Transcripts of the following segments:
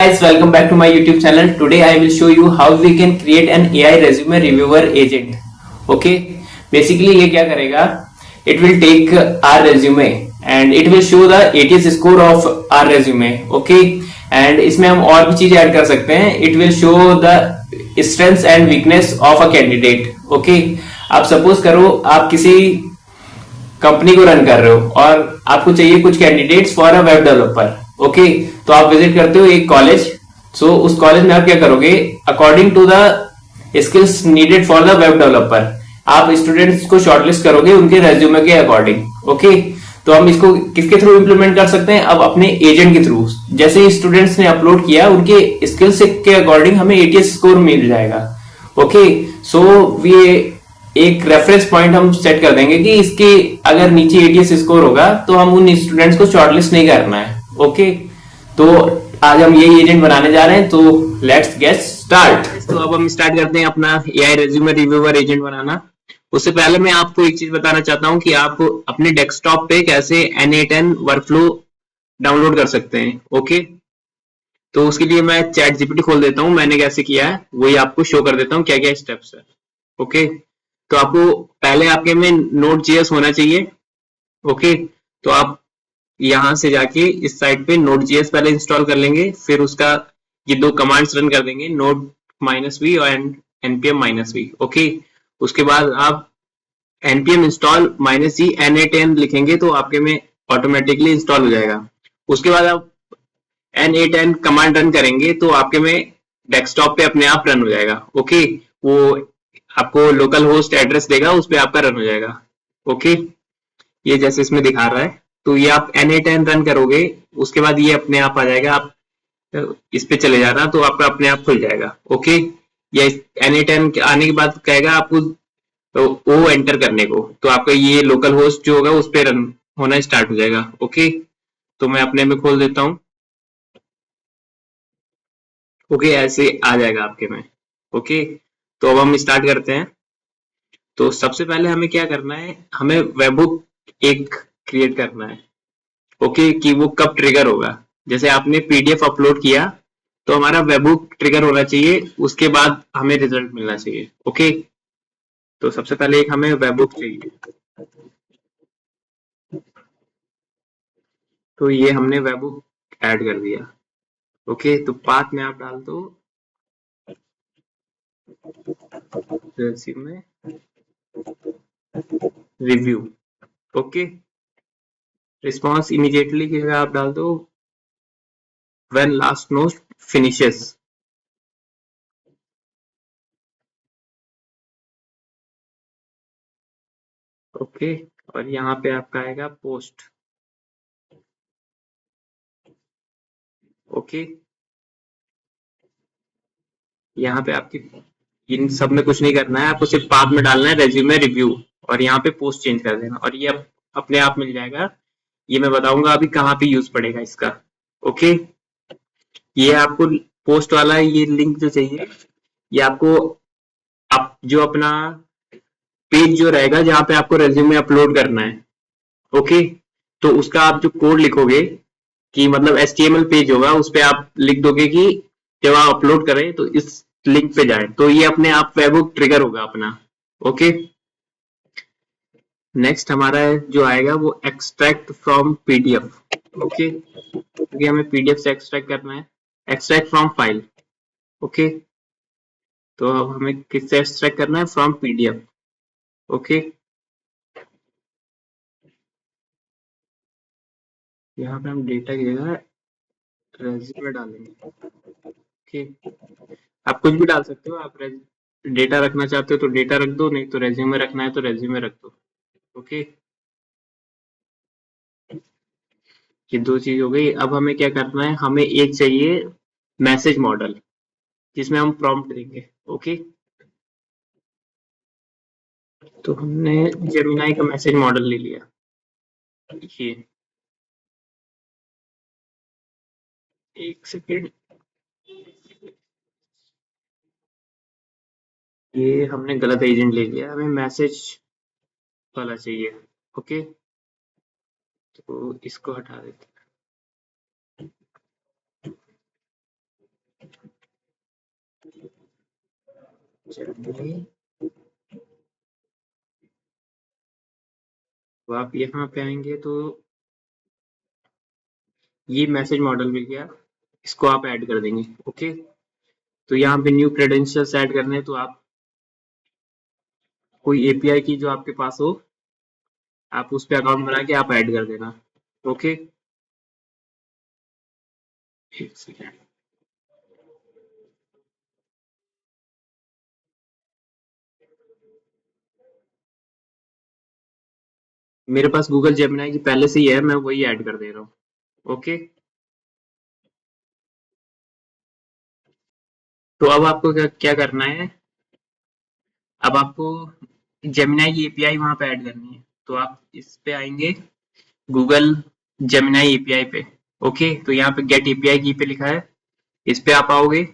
Guys, welcome back to my YouTube channel. Today I will show you how we can create an AI resume reviewer agent. Okay, basically ये क्या करेगा? It will take our resume and it will show the ATS score of our resume. Okay, and इसमें हम और भी चीजें add कर सकते हैं. It will show the strengths and weakness of a candidate. Okay, आप सपोज करो आप किसी कंपनी को रन कर रहे हो और आपको चाहिए कुछ candidates for a web developer. Okay, तो आप विजिट करते हो एक कॉलेज. सो उस कॉलेज में आप क्या करोगे? According to the skills needed for the web developer आप स्टूडेंट्स को शॉर्टलिस्ट करोगे उनके रेज्यूमे के अकॉर्डिंग. ओके, तो हम इसको किसके थ्रू इंप्लीमेंट कर सकते हैं? अब अपने एजेंट के थ्रू. जैसे ही स्टूडेंट्स ने अपलोड किया उनके स्किल्स के अकॉर्डिंग हमें एटीएस स्कोर मिल जाएगा. ओके, सो वी एक रेफरेंस पॉइंट हम सेट कर देंगे कि इसके अगर नीचे एटीएस स्कोर होगा तो हम उन स्टूडेंट्स को शॉर्टलिस्ट नहीं करना है. ओके, तो आज हम यही एजेंट बनाने जा रहे हैं. तो लेट्स गेट स्टार्ट. तो अब हम स्टार्ट करते हैं अपना एआई रेज्यूमे रिव्यूअर एजेंट बनाना. उससे पहले मैं आपको एक चीज बताना चाहता हूं कि आप अपने डेस्कटॉप पे कैसे N8N वर्कफ्लो डाउनलोड कर सकते हैं. ओके, तो उसके लिए मैं चैट जीपीटी खोल देता हूं. मैंने कैसे किया है वही आपको शो कर देता हूं क्या क्या स्टेप्स है. ओके, तो आपको पहले आपके में नोड जेएस होना चाहिए. ओके, तो आप यहां से जाके इस साइट पे नोड जेएस पहले इंस्टॉल कर लेंगे. फिर उसका ये दो कमांड्स रन कर देंगे, नोड -v और npm -v. ओके, उसके बाद आप npm install -g n8n लिखेंगे तो आपके में ऑटोमेटिकली इंस्टॉल हो जाएगा. उसके बाद आप n8n कमांड रन करेंगे तो आपके में डेस्कटॉप पे अपने आप रन हो जाएगा. ओके, वो आपको लोकल होस्ट एड्रेस देगा, उस पर आपका रन हो जाएगा. ओके, ये जैसे इसमें दिखा रहा है. तो ये आप N8N रन करोगे, उसके बाद ये अपने आप आ जाएगा. आप इस पे चले जाना तो आपका अपने आप खुल जाएगा. ओके, ये N8N आने के बाद कहेगा आपको तो ओ एंटर करने को, तो आपका ये लोकल होस्ट जो होगा उस पे रन होना स्टार्ट हो जाएगा. ओके, तो मैं अपने में खोल देता हूँ. ओके, ऐसे आ जाएगा आपके में. ओके, तो अब हम स्टार्ट करते हैं. तो सबसे पहले हमें क्या करना है, हमें वेबहुक एक क्रिएट करना है. ओके, कि वो कब ट्रिगर होगा. जैसे आपने पीडीएफ अपलोड किया तो हमारा वेबहुक ट्रिगर होना चाहिए, उसके बाद हमें रिजल्ट मिलना चाहिए. ओके, तो सबसे पहले एक हमें वेबहुक चाहिए. तो ये हमने वेबहुक ऐड कर दिया. ओके, तो पाथ में आप डाल दो resume review. Okay, response immediately की जगह आप डाल दो when last note finishes. Okay, और यहाँ पे आपका आएगा पोस्ट. ओके, यहाँ पे आपकी इन सब में कुछ नहीं करना है, आपको सिर्फ पाथ में डालना है रेज्यूमे रिव्यू और यहाँ पे पोस्ट चेंज कर देना और ये अपने आप मिल जाएगा. ये मैं बताऊंगा अभी कहाँ पे यूज पड़ेगा इसका. ओके, ये आपको पोस्ट वाला ये लिंक जो चाहिए, ये आपको आप जो अपना पेज जो रहेगा जहाँ पे आपको रेज्यूमे अपलोड करना है. ओके, तो उसका आप जो कोड लिखोगे कि मतलब HTML पेज होगा, उस पे आप लिख दोगे कि जब आप अपलोड करें तो इस लिंक पे जाए, तो ये अपने आप वेबहुक ट्रिगर होगा अपना. ओके, नेक्स्ट हमारा जो आएगा वो एक्सट्रैक्ट फ्रॉम पीडीएफ. ओके, क्योंकि हमें पीडीएफ से एक्सट्रैक्ट करना है. Extract from file. ओके, तो अब हमें किससे एक्सट्रैक्ट करना है? From PDF. ओके, यहाँ पे हम डेटा की जगह रेज्यूमे डालेंगे. ओके, आप कुछ भी डाल सकते हो. आप डेटा रखना चाहते हो तो डेटा रख दो, नहीं तो रेज्यूमे रखना है तो रेज्यूमे रख दो. ओके, ये दो चीज हो गई. अब हमें क्या करना है, हमें एक चाहिए मैसेज मॉडल जिसमें हम प्रॉम्प्ट देंगे. ओके, तो हमने जेमिनाई का मैसेज मॉडल ले लिया. ये एक सेकेंड, ये हमने गलत एजेंट ले लिया, हमें मैसेज वाला चाहिए. ओके, तो इसको हटा देते चलिए, तो आप यहाँ पे आएंगे तो ये मैसेज मॉडल मिल गया, इसको आप ऐड कर देंगे। ओके, तो यहाँ पे न्यू क्रेडेंशियल्स ऐड करने हैं, तो आप कोई एपीआई की जो आपके पास हो, आप उस पे अकाउंट बना के आप ऐड कर देना। ओके, एक सेकेंड, मेरे पास गूगल जेमिनाई की पहले से ही है, मैं वही ऐड कर दे रहा हूँ। ओके, तो अब आपको क्या क्या करना है, अब आपको जेमिनाई की एपीआई वहां पे ऐड करनी है, तो आप इस पे आएंगे, गूगल जेमिनाई एपीआई पे। ओके, तो यहाँ पे गेट एपीआई की पे लिखा है, इस पे आप आओगे।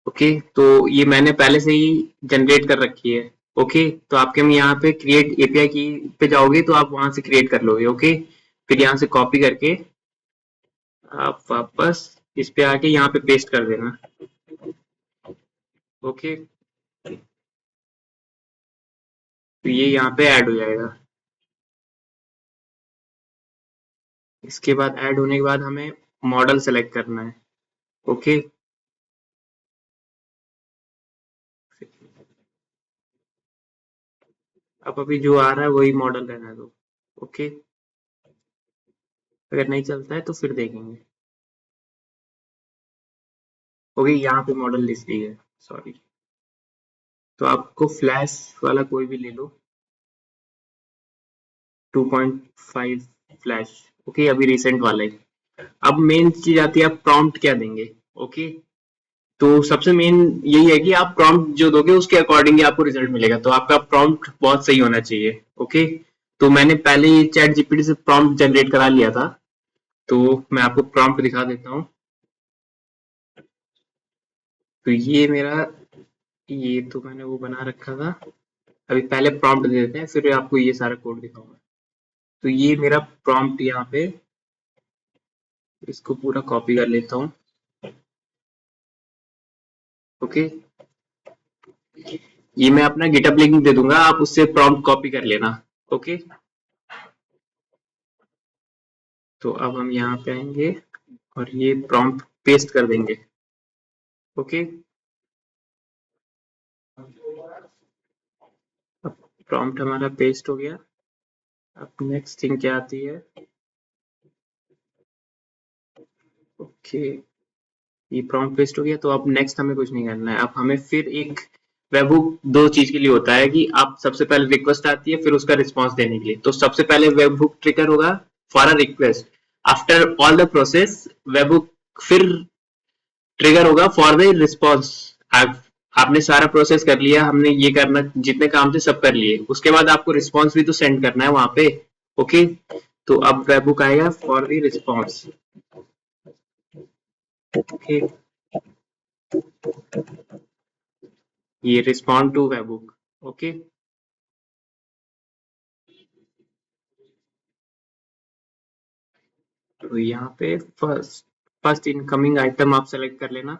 ओके, तो ये मैंने पहले से ही जनरेट कर रखी है। ओके, तो आपके में यहाँ पे क्रिएट एपीआई की पे जाओगे तो आप वहां से क्रिएट कर लोगे। ओके, फिर यहाँ से कॉपी करके आप वापस इस पे आके यहाँ पे पेस्ट कर देना। ओके, तो ये यहाँ पे ऐड हो जाएगा। इसके बाद ऐड होने के बाद हमें मॉडल सेलेक्ट करना है। ओके, अब अभी जो आ रहा है वही मॉडल रहना दो। ओके, अगर नहीं चलता है तो फिर देखेंगे। ओके, यहाँ पे मॉडल लिस्ट दी है, सॉरी। तो आपको फ्लैश वाला कोई भी ले लो, 2.5 फ्लैश। ओके, अभी रिसेंट वाला है। अब मेन चीज आती है, आप प्रॉम्प्ट क्या देंगे। ओके, तो सबसे मेन यही है कि आप प्रॉम्प्ट जो दोगे उसके अकॉर्डिंग ही आपको रिजल्ट मिलेगा, तो आपका प्रॉम्प्ट बहुत सही होना चाहिए। ओके, तो मैंने पहले ही चैट जीपीटी से प्रॉम्प्ट जनरेट करा लिया था, तो मैं आपको प्रॉम्प्ट दिखा देता हूँ। तो ये मेरा, ये तो मैंने वो बना रखा था। अभी पहले प्रॉम्प्ट दे देते हैं, फिर आपको ये सारा कोड दिखाऊंगा। तो ये मेरा प्रॉम्प्ट यहाँ पे, इसको पूरा कॉपी कर लेता हूँ। ओके, ये मैं अपना गिटहब लिंक दे दूंगा, आप उससे प्रॉम्प्ट कॉपी कर लेना। ओके, तो अब हम यहाँ पे आएंगे और ये प्रॉम्प्ट पेस्ट कर देंगे। ओके, अब प्रॉम्प्ट हमारा पेस्ट हो गया। अब नेक्स्ट थिंग क्या आती है, ओके, ये प्रॉम्प्ट पेस्ट हो गया, तो अब नेक्स्ट हमें कुछ नहीं करना है। अब हमें फिर एक वेबहुक दो चीज के लिए होता है कि आप सबसे पहले रिक्वेस्ट आती है, फिर उसका रिस्पॉन्स देने के लिए। तो सबसे पहले वेबहुक ट्रिगर होगा for a request, after all the process webhook फिर ट्रिगर होगा फॉर द रिस्पॉन्स। आपने सारा प्रोसेस कर लिया, हमने ये करना जितने काम थे सब कर लिए, उसके बाद आपको रिस्पॉन्स भी तो सेंड करना है वहां पे। ओके, तो अब वेबहुक आएगा फॉर द रिस्पॉन्स। ओके, ये रिस्पॉन्ड टू वेबहुक। ओके, तो यहाँ पे फर्स्ट फर्स्ट इनकमिंग आइटम आप सेलेक्ट कर लेना।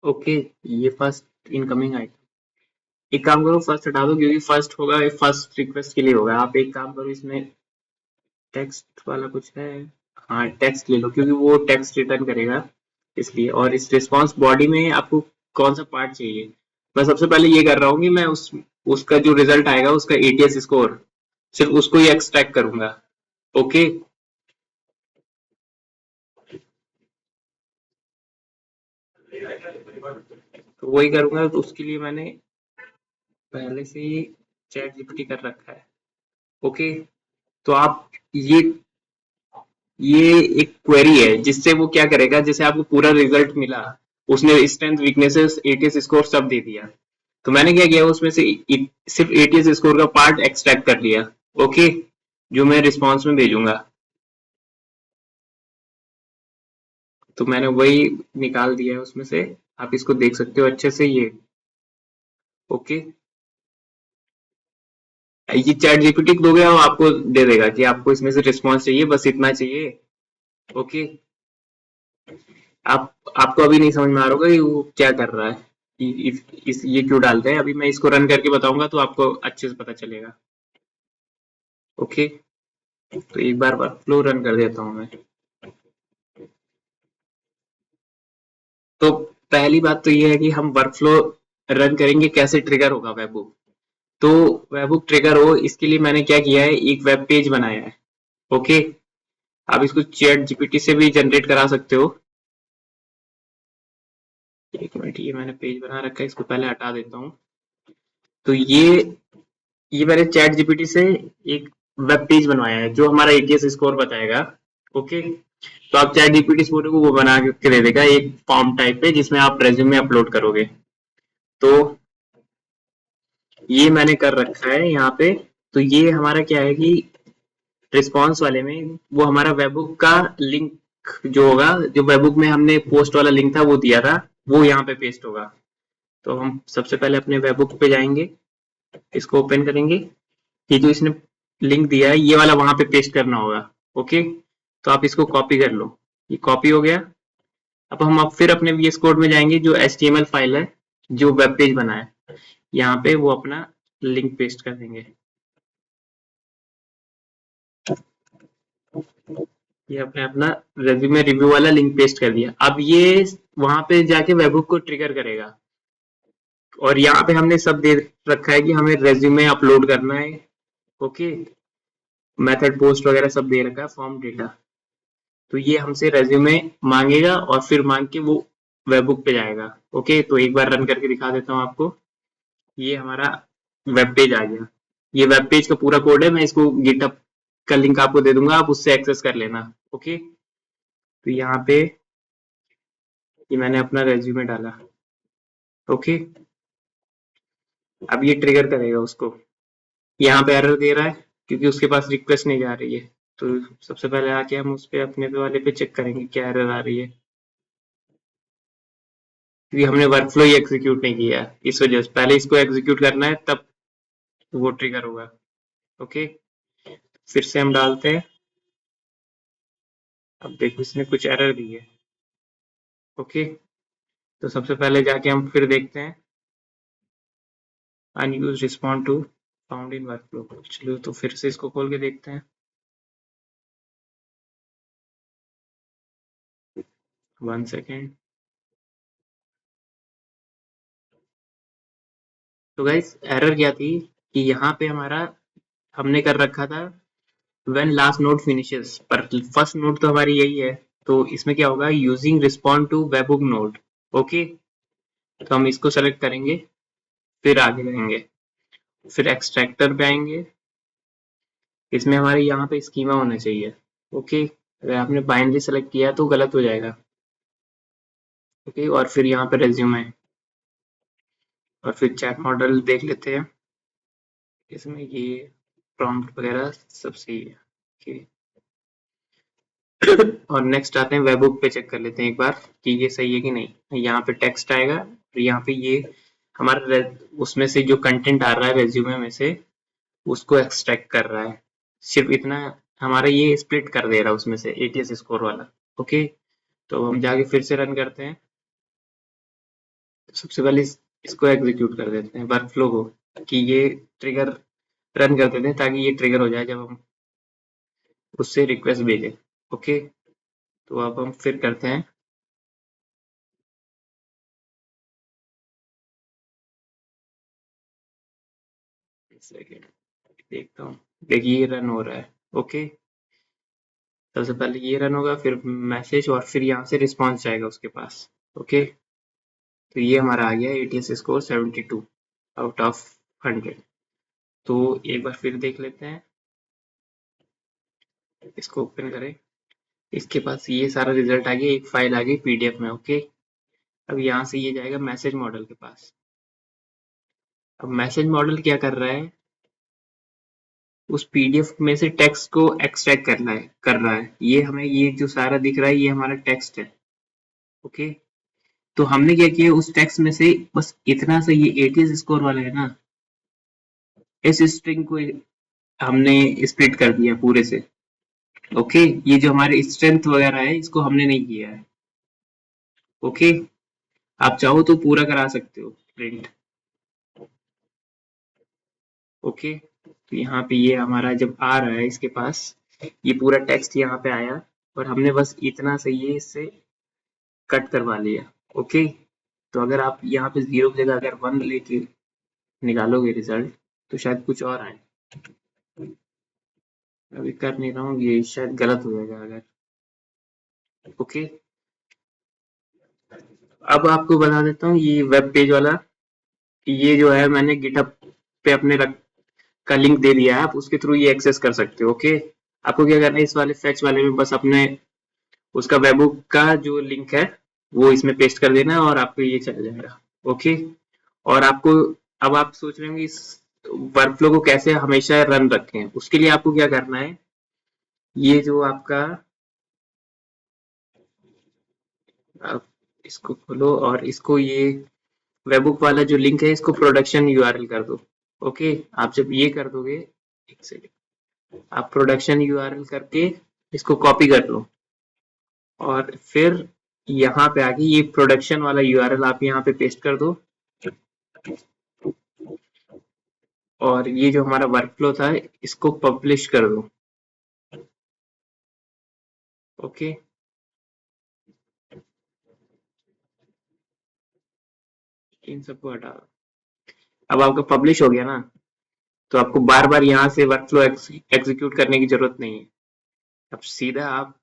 ओके, ये फर्स्ट इनकमिंग आइटम, एक काम करो फर्स्ट हटा दो, क्योंकि फर्स्ट होगा फर्स्ट रिक्वेस्ट के लिए होगा। आप एक काम करो, इसमें टेक्स्ट वाला कुछ है, हाँ टेक्स्ट ले लो, क्योंकि वो टेक्स्ट रिटर्न करेगा इसलिए। और इस रिस्पॉन्स बॉडी में आपको कौन सा पार्ट चाहिए, मैं सबसे पहले ये कर रहा हूँ कि मैं उसका जो रिजल्ट आएगा उसका एटीएस स्कोर, सिर्फ उसको ही एक्सट्रैक्ट करूंगा। ओके, तो वही करूंगा, तो उसके लिए मैंने पहले से ही चैट जीपीटी कर रखा है। ओके, तो आप ये एक क्वेरी है जिससे वो क्या करेगा, जैसे आपको पूरा रिजल्ट मिला, उसने स्ट्रेंथ वीकनेसेस एटीएस स्कोर सब दे दिया, तो मैंने क्या किया उसमें से सिर्फ एटीएस स्कोर का पार्ट एक्सट्रैक्ट कर लिया। ओके, जो मैं रिस्पॉन्स में भेजूंगा, तो मैंने वही निकाल दिया है उसमें से, आप इसको देख सकते हो अच्छे से ये। ओके, ये चैट जीपीटी को दोगे और आपको दे देगा कि आपको इसमें से रिस्पॉन्स चाहिए, बस इतना चाहिए। ओके। आपको अभी नहीं समझ में आ रहा होगा कि वो क्या कर रहा है, इस ये क्यों डालते हैं। अभी मैं इसको रन करके बताऊंगा तो आपको अच्छे से पता चलेगा। ओके। तो एक बार वर्कफ्लो रन कर देता हूँ मैं। तो पहली बात तो ये है कि हम वर्कफ्लो रन करेंगे, कैसे ट्रिगर होगा वेबहुक। तो वेबहुक ट्रिगर हो, इसके लिए मैंने क्या किया है, एक वेब पेज बनाया है। ओके। आप इसको चैट जीपीटी से भी जनरेट करा सकते हो। एक मिनट, ये मैंने पेज बना रखा है, इसको पहले हटा देता हूँ। तो ये मैंने चैट जीपीटी से एक वेब पेज बनवाया है जो हमारा एटीएस स्कोर बताएगा। ओके। तो आप चैट जीपीटी से वो बना के दे देगा एक फॉर्म टाइप पे, जिसमें आप रेज्यूमे अपलोड करोगे। तो ये मैंने कर रखा है यहाँ पे। तो ये हमारा क्या है कि रिस्पॉन्स वाले में वो हमारा वेबबुक का लिंक जो होगा, जो वेबबुक में हमने पोस्ट वाला लिंक था वो दिया था, वो यहाँ पे पेस्ट होगा। तो हम सबसे पहले अपने वेबबुक पे जाएंगे, इसको ओपन करेंगे। ये जो इसने लिंक दिया है ये वाला वहां पे पेस्ट करना होगा। ओके। तो आप इसको कॉपी कर लो, ये कॉपी हो गया। अब फिर अपने वीएस कोड में जाएंगे, जो एचटीएमएल फाइल है जो वेब पेज बना है, यहाँ पे वो अपना लिंक पेस्ट कर देंगे। ये अपने अपना रेज्यूमे रिव्यू वाला लिंक पेस्ट कर दिया। अब ये वहां पे जाके वेबहुक को ट्रिगर करेगा। और यहाँ पे हमने सब दे रखा है कि हमें रेज्यूमे अपलोड करना है। ओके। मेथड पोस्ट वगैरह सब दे रखा है, फॉर्म डेटा। तो ये हमसे रेज्यूमे मांगेगा और फिर मांग के वो वेबहुक पे जाएगा। ओके। तो एक बार रन करके दिखा देता हूँ आपको। ये हमारा वेब पेज आ गया। ये वेब पेज का पूरा कोड है, मैं इसको गिटहब का लिंक आपको दे दूंगा, आप उससे एक्सेस कर लेना। ओके। तो यहाँ पे ये मैंने अपना रेज्यूमे डाला। ओके। अब ये ट्रिगर करेगा उसको। यहाँ पे एरर दे रहा है क्योंकि उसके पास रिक्वेस्ट नहीं जा रही है। तो सबसे पहले आके हम उस पे अपने पे वाले पे चेक करेंगे क्या एरर आ रही है, क्योंकि हमने वर्कफ्लो ही एग्जीक्यूट नहीं किया है, इस वजह से पहले इसको एग्जीक्यूट करना है तब वो ट्रिगर होगा। ओके। फिर से हम डालते हैं। अब देखो इसने कुछ एरर दी है। ओके। तो सबसे पहले जाके हम फिर देखते हैं, unused respond to found in workflow. चलो तो फिर से इसको खोल के देखते हैं। 1 सेकेंड। तो गाइस एरर क्या थी कि यहाँ पे हमारा हमने कर रखा था व्हेन लास्ट नोड फिनिशेस, पर फर्स्ट नोड तो हमारी यही है। तो इसमें क्या होगा, using respond to webhook node. Okay. तो हम इसको सेलेक्ट करेंगे, फिर आगे जाएंगे, फिर एक्सट्रैक्टर पे आएंगे। इसमें हमारे यहाँ पे स्कीमा होना चाहिए। ओके। अगर आपने बाइनरी सेलेक्ट किया तो गलत हो जाएगा। ओके। और फिर यहाँ पे रेज्यूमे, और फिर चैट मॉडल देख लेते हैं। इसमें ये प्रॉम्प्ट वगैरह सब सही है। ओके। और नेक्स्ट आते हैं वेबहुक पे, चेक कर लेते हैं एक बार कि ये सही है कि नहीं। यहाँ पे टेक्स्ट आएगा और यहाँ पे ये हमारा उसमें से जो कंटेंट आ रहा है रेज्यूमे में से, उसको एक्सट्रैक्ट कर रहा है। सिर्फ इतना हमारा ये स्प्लिट कर दे रहा है उसमें से एटीएस स्कोर वाला। ओके। तो हम जाके फिर से रन करते हैं। तो सबसे पहले इसको एग्जीक्यूट कर देते हैं वर्कफ्लो को, कि ये ट्रिगर रन कर देते हैं ताकि ये ट्रिगर हो जाए जब हम उससे रिक्वेस्ट भेजें। ओके। तो अब हम फिर करते हैं। एक सेकेंड देखता हूँ। देखिए ये रन हो रहा है। ओके। सबसे पहले ये रन होगा, फिर मैसेज, और फिर यहाँ से रिस्पॉन्स जाएगा उसके पास। ओके। तो ये हमारा आ गया एटीएस स्कोर 72 आउट ऑफ 100। तो एक बार फिर देख लेते हैं, इसको ओपन करें। इसके पास ये सारा रिजल्ट आ गया, एक फाइल आ गई पीडीएफ में। ओके। अब यहाँ से ये जाएगा मैसेज मॉडल के पास। अब मैसेज मॉडल क्या कर रहा है, उस पीडीएफ में से टेक्स्ट को एक्सट्रैक्ट कर रहा है। ये हमें ये जो सारा दिख रहा है ये हमारा टेक्स्ट है। ओके। तो हमने क्या किया, उस टेक्स्ट में से बस इतना सा, ये एटीएस स्कोर वाला है ना, इस स्ट्रिंग को हमने स्प्लिट कर दिया पूरे से। ओके, ये जो हमारे स्ट्रेंथ वगैरह है इसको हमने नहीं किया है। ओके, आप चाहो तो पूरा करा सकते हो प्रिंट। ओके, तो यहाँ पे ये हमारा जब आ रहा है इसके पास, ये पूरा टेक्स्ट यहाँ पे आया और हमने बस इतना सा ये इससे कट करवा लिया। ओके, तो अगर आप यहाँ पे 0 की जगह अगर 1 लेके निकालोगे रिजल्ट तो शायद कुछ और आए। अभी कर नहीं रहा हूँ, ये शायद गलत हो जाएगा अगर। ओके, अब आपको बता देता हूँ ये वेब पेज वाला, ये जो है मैंने गिटहब पे अपने का लिंक दे दिया है, आप उसके थ्रू ये एक्सेस कर सकते हो। ओके, आपको क्या करना है, इस वाले फैच वाले में बस अपने उसका वेबबुक का जो लिंक है वो इसमें पेस्ट कर देना है और आपको ये चल जाएगा। ओके, और आपको, अब आप सोच रहे होंगे इस वर्कफ्लो को कैसे हमेशा रन रखें, उसके लिए आपको क्या करना है, ये जो आपका, आप इसको खोलो और इसको ये वेबबुक वाला जो लिंक है इसको प्रोडक्शन यूआरएल कर दो। ओके, आप जब ये कर दोगे, एक सेकेंड, आप प्रोडक्शन यूआरएल करके इसको कॉपी कर लो और फिर यहाँ पे आके ये प्रोडक्शन वाला यूआरएल आप यहाँ पे पेस्ट कर दो और ये जो हमारा वर्कफ्लो था इसको पब्लिश कर दो। ओके, इन सबको हटा दो। अब आपका पब्लिश हो गया ना, तो आपको बार बार यहाँ से वर्कफ्लो एग्जीक्यूट करने की जरूरत नहीं है। अब सीधा आप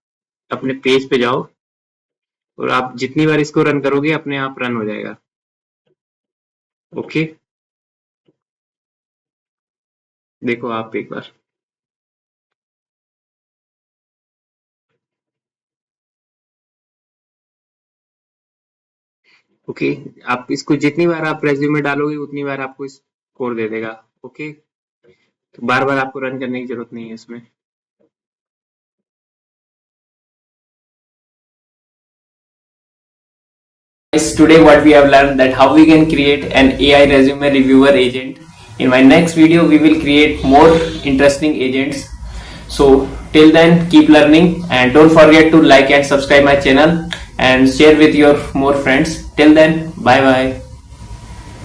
अपने पेज पे जाओ और आप जितनी बार इसको रन करोगे अपने आप रन हो जाएगा। ओके, देखो आप एक बार। ओके, आप इसको जितनी बार आप रेज्यूमे डालोगे उतनी बार आपको स्कोर दे देगा। ओके, तो बार बार आपको रन करने की जरूरत नहीं है इसमें। Guys, today what we have learned that how we can create an AI resume reviewer agent. In my next video we will create more interesting agents. So till then keep learning and don't forget to like and subscribe my channel and share with your more friends. Till then, bye bye.